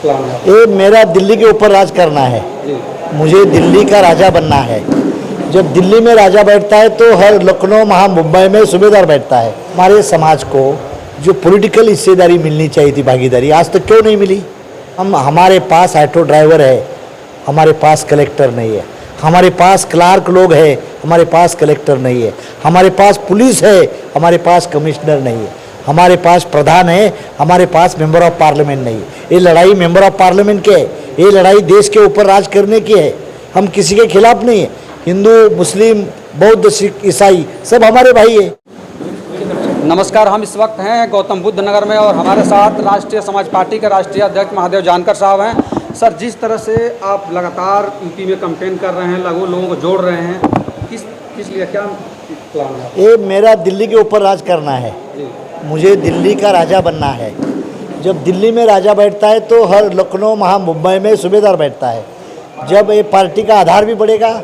Plan है? ये मेरा दिल्ली के ऊपर राज करना है जी। मुझे दिल्ली का राजा बनना है। जब दिल्ली में राजा बैठता है तो हर लखनऊ मुंबई में सूबेदार बैठता है। हमारे समाज को जो पॉलिटिकल हिस्सेदारी मिलनी चाहिए थी, भागीदारी, आज तक क्यों नहीं मिली? हमारे पास ऑटो ड्राइवर है, हमारे पास कलेक्टर नहीं है। हमारे पास क्लार्क लोग हैं, हमारे पास कलेक्टर नहीं है। हमारे पास पुलिस है, हमारे पास कमिश्नर नहीं है। हमारे पास प्रधान है, हमारे पास मेंबर ऑफ पार्लियामेंट नहीं है। ये लड़ाई मेंबर ऑफ पार्लियामेंट की है, ये लड़ाई देश के ऊपर राज करने की है। हम किसी के खिलाफ नहीं है। हिंदू, मुस्लिम, बौद्ध, सिख, ईसाई सब हमारे भाई है। नमस्कार, हम इस वक्त हैं गौतम बुद्ध नगर में और हमारे साथ राष्ट्रीय समाज पार्टी के राष्ट्रीय अध्यक्ष महादेव जानकर साहब हैं। सर, जिस तरह से आप लगातार यूपी में कैंपेन कर रहे हैं, लोगों को जोड़ रहे हैं, किस लिए, क्या प्लान है? ये मेरा दिल्ली के ऊपर राज करना है मुझे दिल्ली का राजा बनना है। जब दिल्ली में राजा बैठता है तो हर लखनऊ मुंबई में सूबेदार बैठता है। जब ये पार्टी का आधार भी बढ़ेगा,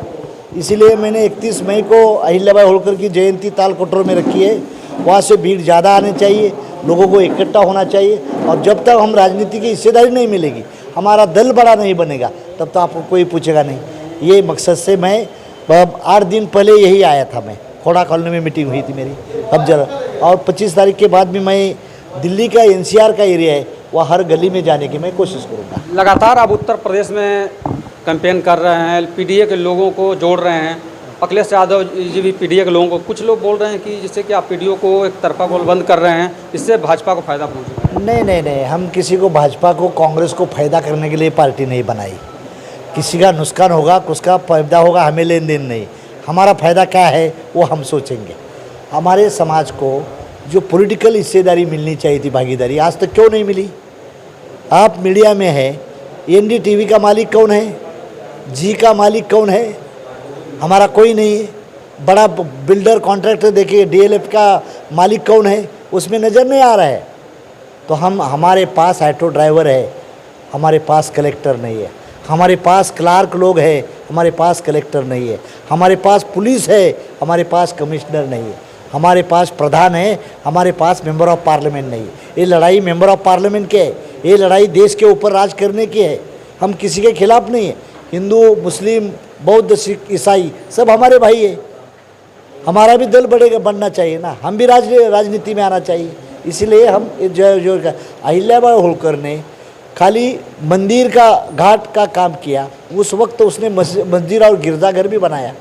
इसीलिए मैंने 31 मई को अहिल्याबाई होलकर की जयंती तालकटोरा में रखी है। वहाँ से भीड़ ज़्यादा आनी चाहिए, लोगों को इकट्ठा होना चाहिए। और जब तक हम राजनीति की हिस्सेदारी नहीं मिलेगी, हमारा दल बड़ा नहीं बनेगा, तब तो आपको कोई पूछेगा नहीं। ये मकसद से मैं 8 दिन पहले यही आया था। मैं खोड़ा कॉलोनी में मीटिंग हुई थी मेरी अब जरा, और 25 तारीख के बाद भी मैं दिल्ली का NCR का एरिया है, वह हर गली में जाने की मैं कोशिश करूँगा। लगातार आप उत्तर प्रदेश में कैंपेन कर रहे हैं, PDA के लोगों को जोड़ रहे हैं। अखिलेश यादव जी भी PDA के लोगों को, कुछ लोग बोल रहे हैं कि जिससे कि आप PDO को एक तरफा गोलबंद कर रहे हैं, इससे भाजपा को फायदा पहुँचेगा। नहीं, हम किसी को, भाजपा को, कांग्रेस को फ़ायदा करने के लिए पार्टी नहीं बनाई। किसी का नुकसान होगा, किसका फायदा होगा, हमें लेन देन नहीं। हमारा फ़ायदा क्या है वो हम सोचेंगे। हमारे समाज को जो पॉलिटिकल हिस्सेदारी मिलनी चाहिए थी, भागीदारी, आज तक क्यों नहीं मिली? आप मीडिया में है, NDTV का मालिक कौन है? जी का मालिक कौन है? हमारा कोई नहीं है। बड़ा बिल्डर कॉन्ट्रैक्टर देखिए, DLF का मालिक कौन है? उसमें नज़र नहीं आ रहा है। तो हमारे पास ऑटो ड्राइवर है, हमारे पास कलेक्टर नहीं है। हमारे पास क्लार्क लोग हैं, हमारे पास कलेक्टर नहीं है। हमारे पास पुलिस है, हमारे पास कमिश्नर नहीं है। हमारे पास प्रधान है, हमारे पास मेंबर ऑफ पार्लियामेंट नहीं है। ये लड़ाई मेंबर ऑफ पार्लियामेंट की है, ये लड़ाई देश के ऊपर राज करने की है। हम किसी के खिलाफ नहीं है। हिंदू, मुस्लिम, बौद्ध, सिख, ईसाई सब हमारे भाई है। हमारा भी दल बनना चाहिए ना, हम भी राजनीति में आना चाहिए। इसीलिए हम जो अहिल्याबाई होलकर ने खाली मंदिर का घाट का काम किया, उस वक्त उसने मस्जिद और गिरजाघर भी बनाया।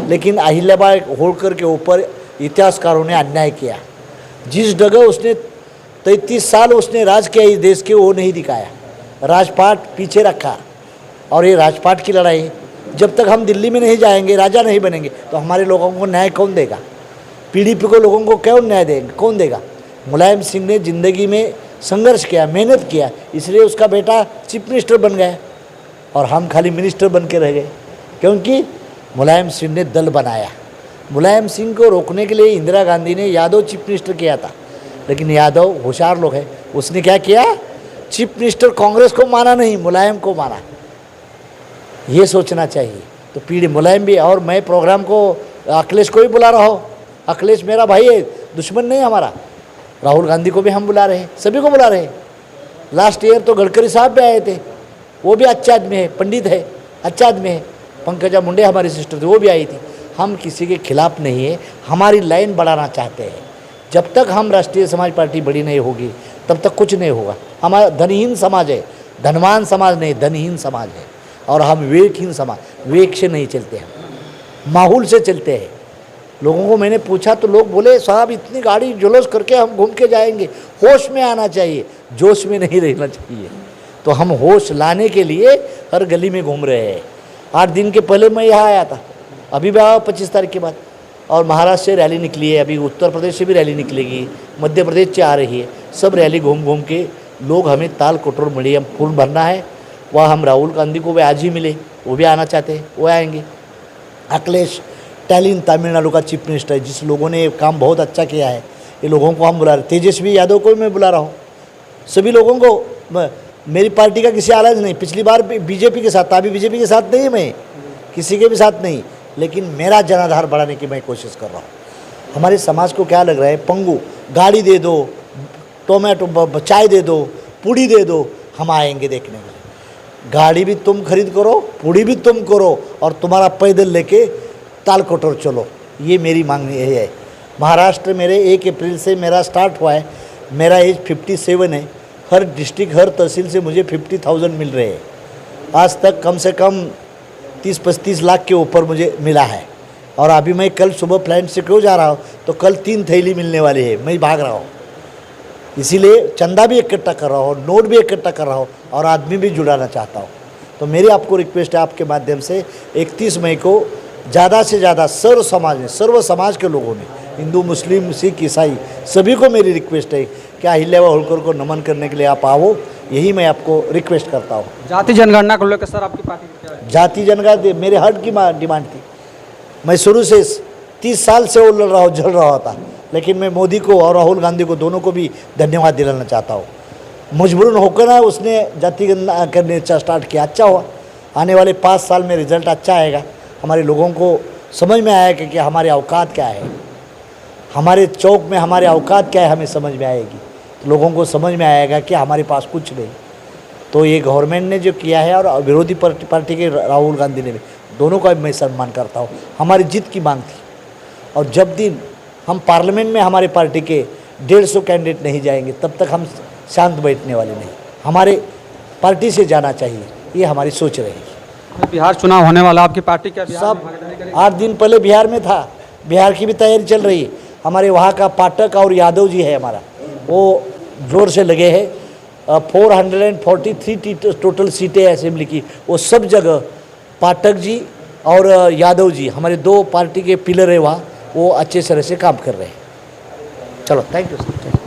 लेकिन अहिल्याबाई होलकर के ऊपर इतिहासकारों ने अन्याय किया। जिस जगह उसने 33 साल उसने राज किया इस देश के, वो नहीं दिखाया, राजपाट पीछे रखा। और ये राजपाट की लड़ाई है। जब तक हम दिल्ली में नहीं जाएंगे, राजा नहीं बनेंगे, तो हमारे लोगों को न्याय कौन देगा? PDP को लोगों को क्यों न्याय देंगे, कौन देगा? मुलायम सिंह ने ज़िंदगी में संघर्ष किया, मेहनत किया, इसलिए उसका बेटा चीफ मिनिस्टर बन गया और हम खाली मिनिस्टर बन के रह गए, क्योंकि मुलायम सिंह ने दल बनाया। मुलायम सिंह को रोकने के लिए इंदिरा गांधी ने यादव चीफ मिनिस्टर किया था, लेकिन यादव होशियार लोग हैं, उसने क्या किया? चीफ मिनिस्टर कांग्रेस को माना नहीं, मुलायम को माना। ये सोचना चाहिए। तो मुलायम भी, और मैं प्रोग्राम को अखिलेश को भी बुला रहा हूँ। अखिलेश मेरा भाई है, दुश्मन नहीं हमारा। राहुल गांधी को भी हम बुला रहे हैं, सभी को बुला रहे हैं। लास्ट ईयर तो गडकरी साहब भी आए थे, वो भी अच्छा आदमी है, पंडित है, अच्छा आदमी है। पंकजा मुंडे हमारी सिस्टर थी, वो भी आई थी। हम किसी के खिलाफ नहीं है, हमारी लाइन बढ़ाना चाहते हैं। जब तक हम राष्ट्रीय समाज पार्टी बड़ी नहीं होगी, तब तक कुछ नहीं होगा। हमारा धनहीन समाज है, धनवान समाज नहीं, धनहीन समाज है। और हम विवेकहीन समाज, विवेक से नहीं चलते, हम माहौल से चलते हैं। लोगों को मैंने पूछा तो लोग बोले, साहब इतनी गाड़ी जुलूस करके हम घूम के जाएंगे। होश में आना चाहिए, जोश में नहीं रहना चाहिए। तो हम होश लाने के लिए हर गली में घूम रहे हैं। 8 दिन के पहले मैं यहाँ आया था, अभी भी आया 25 तारीख के बाद। और महाराष्ट्र से रैली निकली है, अभी उत्तर प्रदेश से भी रैली निकलेगी, मध्य प्रदेश से आ रही है। सब रैली घूम घूम के लोग हमें तालकटोरा मिली, हम फूल भरना है। वह हम राहुल गांधी को भी आज ही मिले, वो भी आना चाहते हैं, वो आएंगे। अखिलेश स्टैलिन तमिलनाडु का चीफ मिनिस्टर है, जिस लोगों ने काम बहुत अच्छा किया है, ये लोगों को हम बुला रहे। तेजस्वी यादव को भी मैं बुला रहा हूँ। सभी लोगों को, मेरी पार्टी का किसी आलाज नहीं। पिछली बार बीजेपी के साथ था, अभी बीजेपी के साथ नहीं, मैं किसी के भी साथ नहीं, लेकिन मेरा जनाधार बढ़ाने की मैं कोशिश कर रहा हूँ। हमारे समाज को क्या लग रहा है, पंगु गाड़ी दे दो, टोमेटो चाय दे दो, पूड़ी दे दो, हम आएंगे देखने के लिए। गाड़ी भी तुम खरीद करो, पूड़ी भी तुम करो और तुम्हारा पैदल लेके ताल कटोर चलो, ये मेरी मांग यही है। महाराष्ट्र मेरे 1 अप्रैल से मेरा स्टार्ट हुआ है, मेरा एज 57 है। हर डिस्ट्रिक्ट हर तहसील से मुझे 50,000 मिल रहे हैं। आज तक कम से कम 30-35 लाख के ऊपर मुझे मिला है। और अभी मैं कल सुबह प्लांट से क्यों जा रहा हूँ, तो कल 3 थैली मिलने वाली है, मैं भाग रहा हूँ। इसीलिए चंदा भी इकट्ठा कर रहा हूँ, नोट भी इकट्ठा कर रहा हूँ और आदमी भी जुड़ाना चाहता हूँ। तो मेरी आपको रिक्वेस्ट है आपके माध्यम से 31 मई को ज़्यादा से ज़्यादा सर्व समाज के लोगों ने, हिंदू मुस्लिम सिख ईसाई सभी को मेरी रिक्वेस्ट है कि अहिल्याबाई होलकर को नमन करने के लिए आप आओ, यही मैं आपको रिक्वेस्ट करता हूँ। जाति जनगणना को लेकर सर आपकी पार्टी की क्या है? जाति जनगणना मेरे हट की डिमांड थी। मैं शुरू से 30 साल से वो लड़ रहा हूँ, जल रहा था, लेकिन मैं मोदी को और राहुल गांधी को दोनों को भी धन्यवाद दिलाना चाहता हूँ। मजबूरन होकर ना उसने जाति गणना करने स्टार्ट किया, अच्छा हुआ। आने वाले 5 साल में रिजल्ट अच्छा आएगा। हमारे लोगों को समझ में आएगा कि हमारे औकात क्या है, हमारे चौक में हमारे औकात क्या है, हमें समझ में आएगी। तो लोगों को समझ में आएगा कि हमारे पास कुछ नहीं। तो ये गवर्नमेंट ने जो किया है और विरोधी पार्टी के राहुल गांधी ने भी, दोनों का मैं सम्मान करता हूँ। हमारी जीत की मांग थी और जब दिन हम पार्लियामेंट में हमारे पार्टी के 150 कैंडिडेट नहीं जाएंगे तब तक हम शांत बैठने वाले नहीं। हमारे पार्टी से जाना चाहिए, ये हमारी सोच रहेगी। बिहार चुनाव होने वाला, आपकी पार्टी क्या बिहार में सब भागीदारी करेगी? 8 दिन पहले बिहार में था, बिहार की भी तैयारी चल रही है। हमारे वहाँ का पाठक और यादव जी है हमारा, वो जोर से लगे हैं। 443 टोटल सीटें असेंबली की, वो सब जगह पाठक जी और यादव जी हमारे 2 पार्टी के पिलर है वहाँ, वो अच्छे तरह से काम कर रहे हैं। चलो, थैंक यू सर।